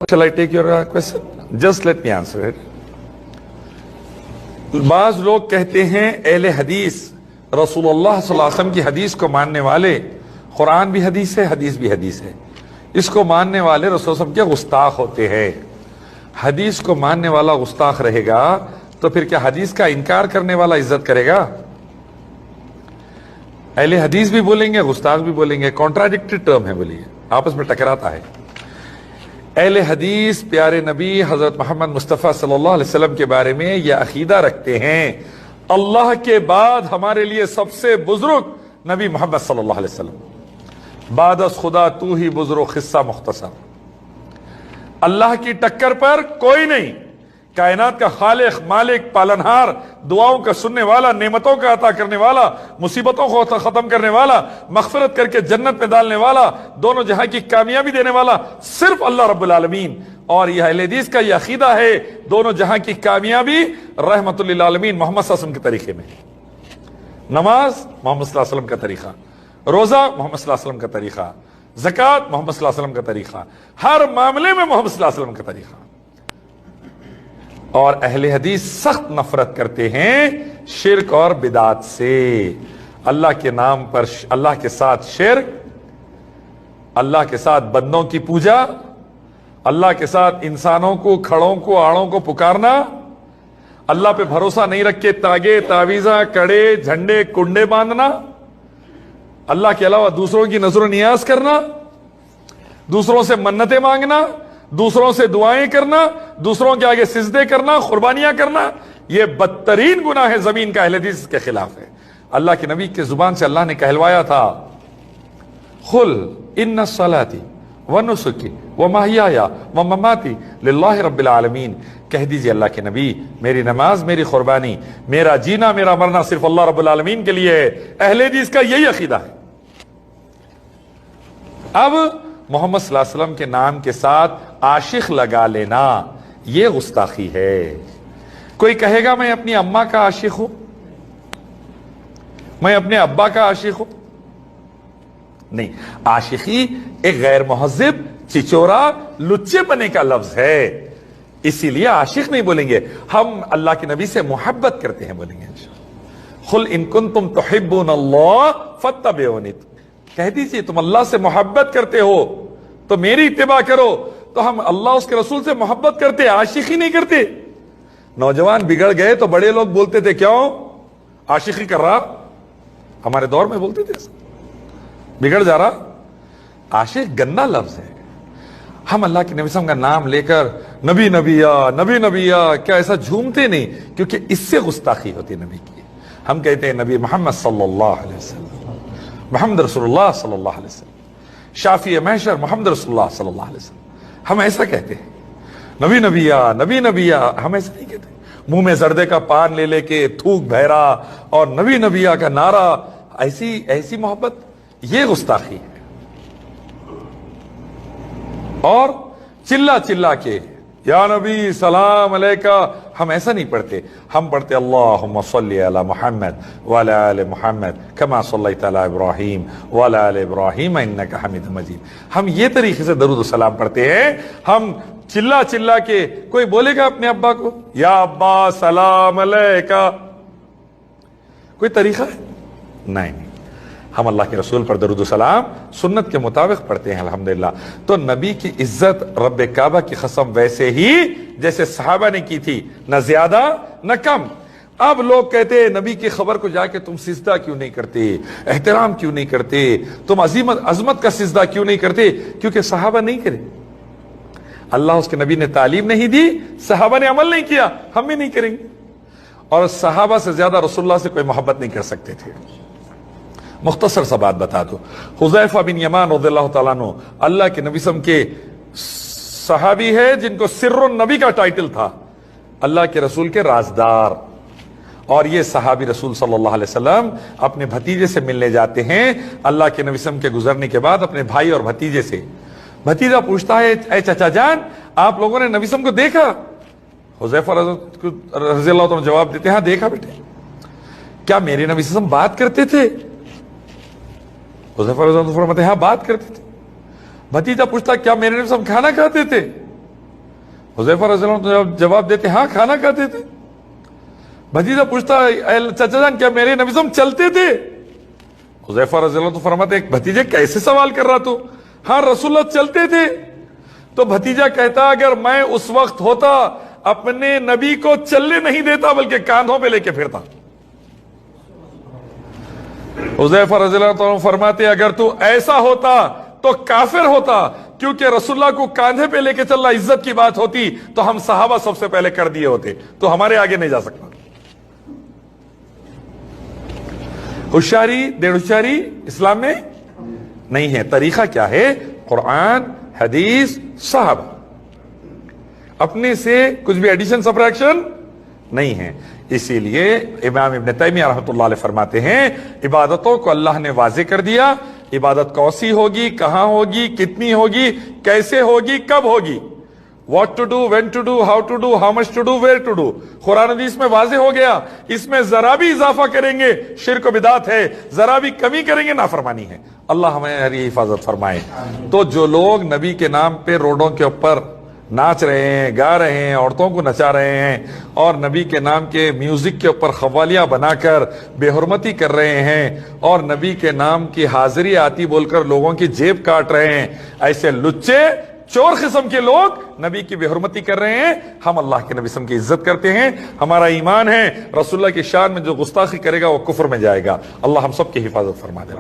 Shall I take your question? Just let me answer it. बाज लोग कहते हैं अहले हदीस रसूलुल्लाह सल्लल्लाहु अलैहि वसल्लम की हदीस को मानने वाले, कुरान भी हदीस है, हदीस भी हदीस है, इसको मानने वाले रसूल सल्लल्लाहु अलैहि वसल्लम के गुस्ताख होते हैं। हदीस को मानने वाला गुस्ताख रहेगा तो फिर क्या हदीस का इनकार करने वाला इज्जत करेगा? अहले हदीस भी बोलेंगे, गुस्ताख भी बोलेंगे, कॉन्ट्राडिक्टरी टर्म है, बोलिए, आपस में टकराता है। अहले हदीस प्यारे नबी हजरत मोहम्मद मुस्तफ़ा सल्लल्लाहु अलैहि वसल्लम के बारे में यह अकीदा रखते हैं, अल्लाह के बाद हमारे लिए सबसे बुजुर्ग नबी मोहम्मद सल्लल्लाहु अलैहि वसल्लम, बादस खुदा तू ही बुजुर्ग हिस्सा मुख्तसर, अल्लाह की टक्कर पर कोई नहीं, कायनात का खालिक मालिक पालनहार, दुआओं का सुनने वाला, नेमतों का अता करने वाला, मुसीबतों को खत्म करने वाला, मगफिरत करके जन्नत में डालने वाला, दोनों जहां की कामयाबी देने वाला सिर्फ अल्लाह रब्बुल आलमीन। और यह अहले हदीस का यह अकीदा है, दोनों जहां की कामयाबी रहमतुल लिल आलमीन मोहम्मद सल्लल्लाहु अलैहि वसल्लम के तरीके में। नमाज मोहम्मद सल्लल्लाहु अलैहि वसल्लम का तरीका, रोजा मोहम्मद सल्लल्लाहु अलैहि वसल्लम का तरीका, ज़कात मोहम्मद सल्लल्लाहु अलैहि वसल्लम का तरीका, हर मामले में मोहम्मद सल्लल्लाहु अलैहि वसल्लम का तरीका। और अहले हदीस सख्त नफरत करते हैं शिर्क और बिदात से। अल्लाह के नाम पर अल्लाह के साथ शिर्क, अल्लाह के साथ बंदों की पूजा, अल्लाह के साथ इंसानों को, खड़ों को, आड़ों को पुकारना, अल्लाह पे भरोसा नहीं रख के तागे तावीजा कड़े झंडे कुंडे बांधना, अल्लाह के अलावा दूसरों की नजर नियाज करना, दूसरों से मन्नतें मांगना, दूसरों से दुआएं करना, दूसरों के आगे सिजदे करना, कुर्बानियां करना, यह बदतरीन गुनाह है, जमीन का अहले हदीस के खिलाफ है। अल्लाह के नबी के जुबान से अल्लाह ने कहलवाया था, खुल इन्ना सलाती व नुसुकी व महयाया व ममाती लिल्लाहि रब्बिल आलमीन, कह दीजिए अल्लाह के नबी, मेरी नमाज, मेरी कुर्बानी, मेरा जीना, मेरा मरना सिर्फ अल्लाह रब्बुल आलमीन के लिए है। अहले हदीस का यही अकीदा है। अब मोहम्मद सल्लल्लाहु अलैहि वसल्लम के नाम के साथ आशिक लगा लेना यह गुस्ताखी है। कोई कहेगा मैं अपनी अम्मा का आशिक हूं, मैं अपने अब्बा का आशिक हूं, नहीं, आशिकी एक गैर मुहज्जिब, चिचोरा, लुच्चे बने का लफ्ज है, इसीलिए आशिक नहीं बोलेंगे। हम अल्लाह के नबी से मोहब्बत करते हैं बोलेंगे। खुल इन कुंतुम तुहिब्बूनल्लाह फत्तबिऊनी, कह दीजिए तुम अल्लाह से मोहब्बत करते हो तो मेरी इत्तिबा करो। तो हम अल्लाह उसके रसूल से मोहब्बत करते, आशिकी नहीं करते। नौजवान बिगड़ गए तो बड़े लोग बोलते थे क्यों आशिकी कर रहा, हमारे दौर में बोलते थे बिगड़ जा रहा। आशिक गंदा लफ्ज है। हम अल्लाह के नबी सल्लल्लाहु अलैहि वसल्लम का नाम लेकर नबी नबिया नबी नबिया क्या ऐसा झूमते नहीं, क्योंकि इससे गुस्ताखी होती नबी की। हम कहते हैं नबी मोहम्मद सल्लल्लाहु अलैहि वसल्लम, मोहम्मद रसूलुल्लाह सल्लल्लाहु अलैहि वसल्लम, शाफी महशर मोहम्मद रसूलुल्लाह सल्लल्लाहु अलैहि वसल्लम, हम ऐसा कहते हैं। नबी नबिया नबी नबिया हम ऐसा नहीं कहते। मुंह में जर्दे का पान ले लेके थूक बहरा और नबी नबिया का नारा, ऐसी मोहब्बत, ये गुस्ताखी है। और चिल्ला चिल्ला के या नबी सलाम अलैका, हम ऐसा नहीं पढ़ते। हम पढ़ते अल्लाहुम्मा सल्ली अला मुहम्मद व अला आलि मुहम्मद कमा सल्लैता अला इब्राहीम व अला आलि इब्राहीम इन्नका हमीदुम मजीद। हम ये तरीके से दरूद सलाम पढ़ते हैं। हम चिल्ला चिल्ला के, कोई बोलेगा अपने अब्बा को या अब्बा सलाम अलैका, कोई तरीका है? नहीं। हम अल्लाह के रसूल पर दरूद सलाम सुन्नत के मुताबिक पढ़ते हैं अल्हम्दुलिल्लाह। तो नबी की इज्जत रब्बे काबा की कसम वैसे ही जैसे सहाबा ने की थी, न ज्यादा न कम। अब लोग कहते हैं नबी की खबर को जाके तुम सिजदा क्यों नहीं करते, एहतराम क्यों नहीं करते, तुम अजमत का सिजदा क्यों नहीं करते? क्योंकि सहाबा नहीं करे, अल्लाह उसके नबी ने तालीम नहीं दी, सहाबा ने अमल नहीं किया, हम भी नहीं करेंगे। और सहाबा से ज्यादा रसूलुल्लाह से कोई मोहब्बत नहीं कर सकते थे। मुख्तसर सा बात बता दो, हुज़ैफा बिन यमान रज़ियल्लाहु ताला अन्हु अल्लाह के नबी सल्लल्लाहु अलैहि वसल्लम के सहाबी है जिनको सिर्रुन नबी का टाइटल था, अल्लाह के रसूल के राजदार। और ये सहाबी रसूल सल्लल्लाहु अलैहि वसल्लम अपने भतीजे से मिलने जाते हैं अल्लाह के नबी सल्लल्लाहु अलैहि वसल्लम के गुजरने के बाद अपने भाई और भतीजे से। भतीजा पूछता है, ऐ चाचा जान, आप लोगों ने नबी सल्लल्लाहु अलैहि वसल्लम को देखा? हुज़ैफा रज़ियल्लाहु ताला जवाब देते हैं, हाँ देखा बेटे। क्या मेरे नबी सल्लल्लाहु अलैहि वसल्लम बात करते थे? हुज़ैफा रज़ियल्लाहु ताला फरमाते हैं हाँ बात करते थे। भतीजा पूछता क्या मेरे नबी सल्लल्लाहु अलैहि वसल्लम खाना खाते थे? حذیفہ رضی اللہ عنہ جواب دیتے ہاں کھانا کھاتے تھے. بھتیجا پوچھتا چچا جان کیا میرے نبی صلی اللہ علیہ وسلم چلتے تھے؟ حذیفہ رضی اللہ عنہ فرماتے ایک بھتیجے کیسے سوال کر رہا تو؟ ہاں رسول اللہ چلتے تھے. تو بھتیجا کہتا اگر میں اس وقت ہوتا اپنے نبی کو چلنے نہیں دیتا بلکہ کاندھوں پہ لے کے پھرتا. حذیفہ رضی اللہ عنہ فرماتے اگر تو ایسا ہوتا تو کافر ہوتا، کیونکہ رسول اللہ کو کاندھے پہ لے کے چلنا عزت کی بات ہوتی تو ہم صحابہ سب سے پہلے کر دیے ہوتے، تو ہمارے آگے نہیں جا سکتا. ہوشیاری ڈیڑھ ہوشیاری اسلام میں نہیں ہے. طریقہ کیا ہے؟ قرآن، حدیث، صحابہ. اپنے سے کچھ بھی ایڈیشن سبٹریکشن نہیں ہے. اسی لیے امام ابن تیمیہ رحمۃ اللہ علیہ فرماتے ہیں عبادتوں کو اللہ نے واضح کر دیا. عبادت کوسی ہوگی، کہاں ہوگی، کتنی ہوگی، کیسے ہوگی، کب ہوگی. What to do, when to do, how to do, how much to do, where to do. قرآن حدیث میں واضح ہو گیا. اس میں ذرا بھی اضافہ کریں گے شرک و بدعت ہے، ذرا بھی کمی کریں گے نافرمانی ہے. اللہ ہماری حفاظت فرمائے. تو جو لوگ نبی کے نام پہ روڈوں کے اوپر ناچ رہے ہیں، گا رہے ہیں، عورتوں کو نچا رہے ہیں اور نبی کے نام کے میوزک کے اوپر قوالیاں بنا کر بے حرمتی کر رہے ہیں اور نبی کے نام کی حاضری آتی بول کر لوگوں کی جیب کاٹ رہے ہیں، ایسے لچے چور قسم کے لوگ نبی کی بے حرمتی کر رہے ہیں. ہم اللہ کے نبی صلی اللہ علیہ وسلم کی عزت کرتے ہیں، ہمارا ایمان ہے. رسول اللہ کی شان میں جو گستاخی کرے گا وہ کفر میں جائے گا. اللہ ہم سب کی حفاظت فرما دے.